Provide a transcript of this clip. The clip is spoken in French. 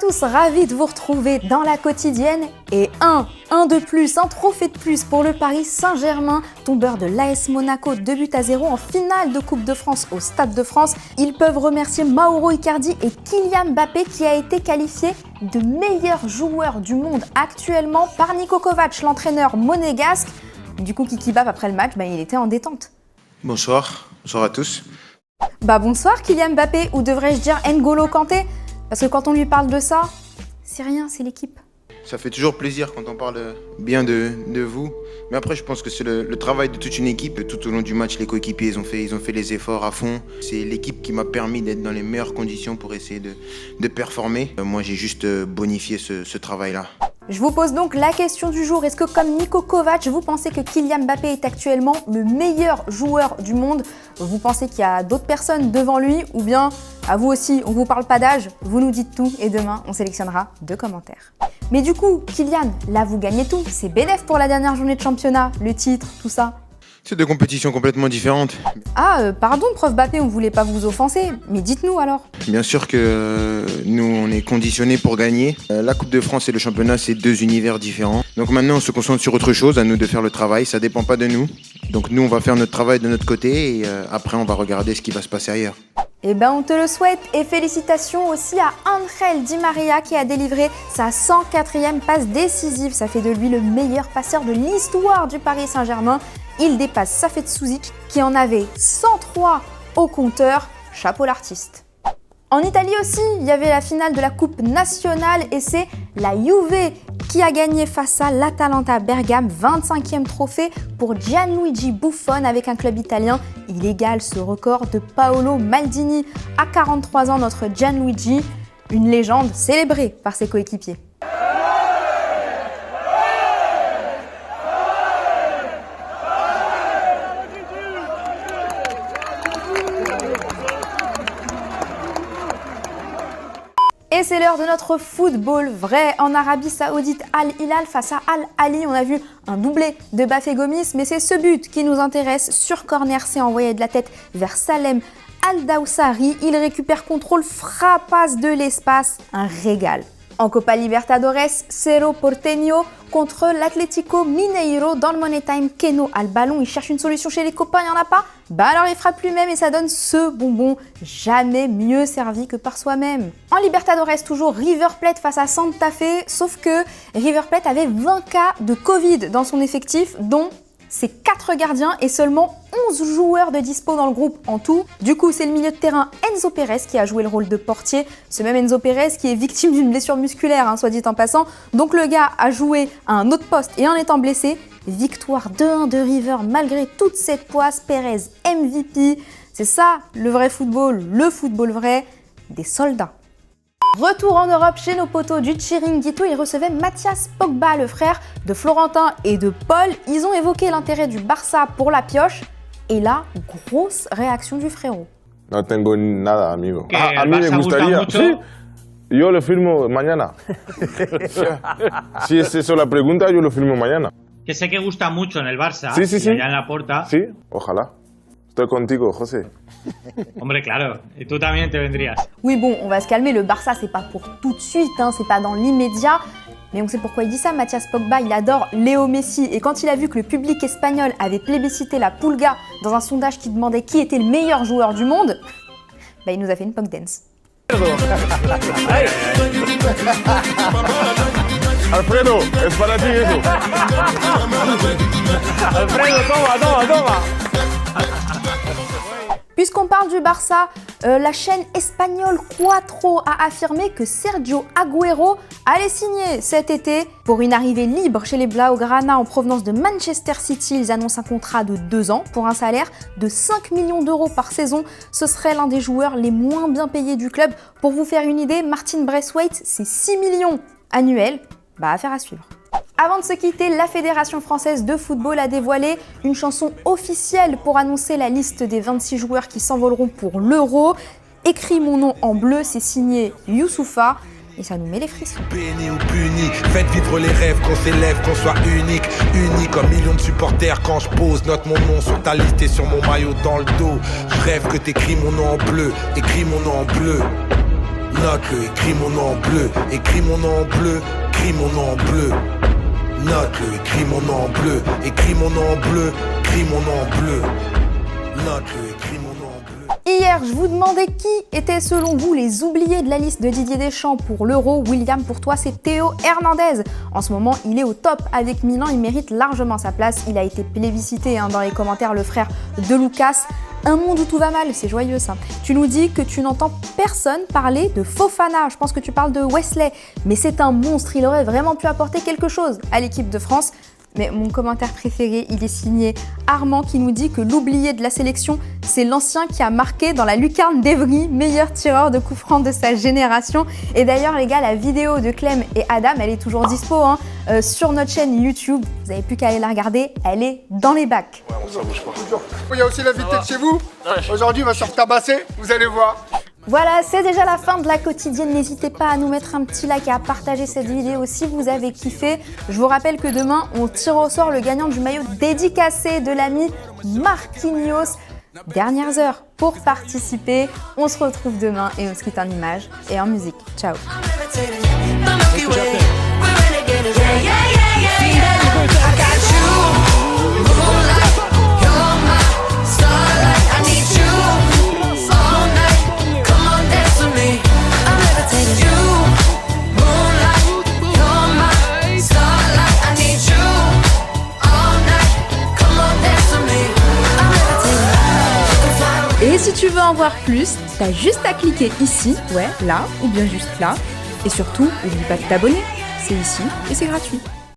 tous, ravi de vous retrouver dans la quotidienne. Et un trophée de plus pour le Paris Saint-Germain, tombeur de l'AS Monaco 2-0 en finale de Coupe de France au Stade de France. Ils peuvent remercier Mauro Icardi et Kylian Mbappé qui a été qualifié de meilleur joueur du monde actuellement par Niko Kovac, l'entraîneur monégasque. Du coup, Kiki Bap, après le match, il était en détente. Bonsoir à tous. Bonsoir Kylian Mbappé, ou devrais-je dire N'Golo Kanté? Parce que quand on lui parle de ça, c'est rien, c'est l'équipe. Ça fait toujours plaisir quand on parle bien de vous. Mais après, je pense que c'est le travail de toute une équipe. Tout au long du match, les coéquipiers, ils ont fait les efforts à fond. C'est l'équipe qui m'a permis d'être dans les meilleures conditions pour essayer de performer. Moi, j'ai juste bonifié ce travail-là. Je vous pose donc la question du jour. Est-ce que comme Niko Kovac, vous pensez que Kylian Mbappé est actuellement le meilleur joueur du monde? Vous pensez qu'il y a d'autres personnes devant lui? Ou bien, à vous aussi, on vous parle pas d'âge, vous nous dites tout et demain, on sélectionnera 2 commentaires. Mais du coup, Kylian, là vous gagnez tout. C'est bénef pour la dernière journée de championnat, le titre, tout ça. C'est 2 compétitions complètement différentes. Pardon, prof Mbappé, on voulait pas vous offenser, mais dites-nous alors. Bien sûr que nous, on est conditionnés pour gagner. La Coupe de France et le championnat, c'est 2 univers différents. Donc maintenant, on se concentre sur autre chose, à nous de faire le travail, ça dépend pas de nous. Donc nous, on va faire notre travail de notre côté et après, on va regarder ce qui va se passer ailleurs. On te le souhaite et félicitations aussi à Ángel Di María qui a délivré sa 104e passe décisive. Ça fait de lui le meilleur passeur de l'histoire du Paris Saint-Germain. Il dépasse Safet Souzic qui en avait 103 au compteur. Chapeau l'artiste. En Italie aussi, il y avait la finale de la Coupe nationale et c'est la Juve qui a gagné face à l'Atalanta Bergame, 25e trophée pour Gianluigi Buffon avec un club italien. Il égale ce record de Paolo Maldini. À 43 ans, notre Gianluigi, une légende célébrée par ses coéquipiers. Et c'est l'heure de notre football vrai. En Arabie Saoudite, Al Hilal face à Al Ahly. On a vu un doublé de Bafé Gomis, mais c'est ce but qui nous intéresse. Sur corner, c'est envoyé de la tête vers Salem Al-Dawsari. Il récupère contrôle, frappasse de l'espace. Un régal. En Copa Libertadores, Cerro Porteño contre l'Atlético Mineiro dans le Money Time. Keno a le ballon, il cherche une solution chez les copains, il n'y en a pas. Alors il frappe lui-même et ça donne ce bonbon, jamais mieux servi que par soi-même. En Libertadores, toujours River Plate face à Santa Fe, sauf que River Plate avait 20 cas de Covid dans son effectif, dont ses 4 gardiens et seulement 11 joueurs de dispo dans le groupe en tout. Du coup, c'est le milieu de terrain Enzo Pérez qui a joué le rôle de portier. Ce même Enzo Pérez qui est victime d'une blessure musculaire, soit dit en passant. Donc le gars a joué à un autre poste et en étant blessé. Victoire 2-1 de River malgré toute cette poisse. Pérez MVP. C'est ça le vrai football, le football vrai des soldats. Retour en Europe chez nos potos du Chiringuito, ils recevaient Mathias Pogba, le frère de Florentin et de Paul. Ils ont évoqué l'intérêt du Barça pour la pioche. Et là, grosse réaction du frérot. No tengo nada, amigo. A mí me gustaría. Sí, yo lo firmo mañana. Si es eso la pregunta, yo lo firmo mañana. Que sé que gusta mucho en el Barça. Sí. Allá en la Porta. Sí, ojalá. Estoy contigo, José. Hombre, claro. Y tú también te vendrías. Oui, on va se calmer. Le Barça, c'est pas pour tout de suite, c'est pas dans l'immédiat. Mais on sait pourquoi il dit ça. Mathias Pogba, il adore Léo Messi. Et quand il a vu que le public espagnol avait plébiscité la Pulga dans un sondage qui demandait qui était le meilleur joueur du monde, il nous a fait une Pog Dance. Alfredo, es para ti eso. Alfredo, toma. Puisqu'on parle du Barça, la chaîne espagnole Cuatro a affirmé que Sergio Agüero allait signer cet été pour une arrivée libre chez les Blaugrana en provenance de Manchester City. Ils annoncent un contrat de 2 ans pour un salaire de 5 millions d'euros par saison. Ce serait l'un des joueurs les moins bien payés du club. Pour vous faire une idée, Martin Braithwaite, c'est 6 millions annuels. Affaire à suivre. Avant de se quitter, la Fédération française de football a dévoilé une chanson officielle pour annoncer la liste des 26 joueurs qui s'envoleront pour l'Euro. Écris mon nom en bleu, c'est signé Youssoupha et ça nous met les frissons. Béni ou puni, faites vivre les rêves, qu'on s'élève, qu'on soit unique. Unique comme millions de supporters quand je pose. Note mon nom sur ta liste et sur mon maillot dans le dos. Je rêve que t'écris mon nom en bleu, écris mon nom en bleu. Note-le, écris mon nom en bleu, écris mon nom en bleu, écris mon nom en bleu. Note-le, écris mon nom en bleu, écris mon nom en bleu, écris mon nom en bleu. Note-le, écris mon nom en bleu. Hier, je vous demandais qui étaient selon vous les oubliés de la liste de Didier Deschamps pour l'Euro. William, pour toi, c'est Théo Hernandez. En ce moment, il est au top avec Milan, il mérite largement sa place. Il a été plébiscité dans les commentaires, le frère de Lucas. Un monde où tout va mal, c'est joyeux ça. Tu nous dis que tu n'entends personne parler de Fofana, je pense que tu parles de Wesley, mais c'est un monstre, il aurait vraiment pu apporter quelque chose à l'équipe de France. Mais mon commentaire préféré, il est signé Armand qui nous dit que l'oublié de la sélection, c'est l'ancien qui a marqué dans la lucarne d'Evry, meilleur tireur de coups francs de sa génération. Et d'ailleurs les gars, la vidéo de Clem et Adam, elle est toujours dispo sur notre chaîne YouTube. Vous n'avez plus qu'à aller la regarder, elle est dans les bacs. Ouais, ça bouge pas. Il y a aussi l'invité de chez vous. Aujourd'hui, il va se faire tabasser, vous allez voir. Voilà, c'est déjà la fin de la quotidienne. N'hésitez pas à nous mettre un petit like et à partager cette vidéo si vous avez kiffé. Je vous rappelle que demain, on tire au sort le gagnant du maillot dédicacé de l'ami Marquinhos. Dernières heures pour participer. On se retrouve demain et on se quitte en images et en musique. Ciao. Et si tu veux en voir plus, t'as juste à cliquer ici, ouais, là, ou bien juste là. Et surtout, n'oublie pas de t'abonner. C'est ici et c'est gratuit.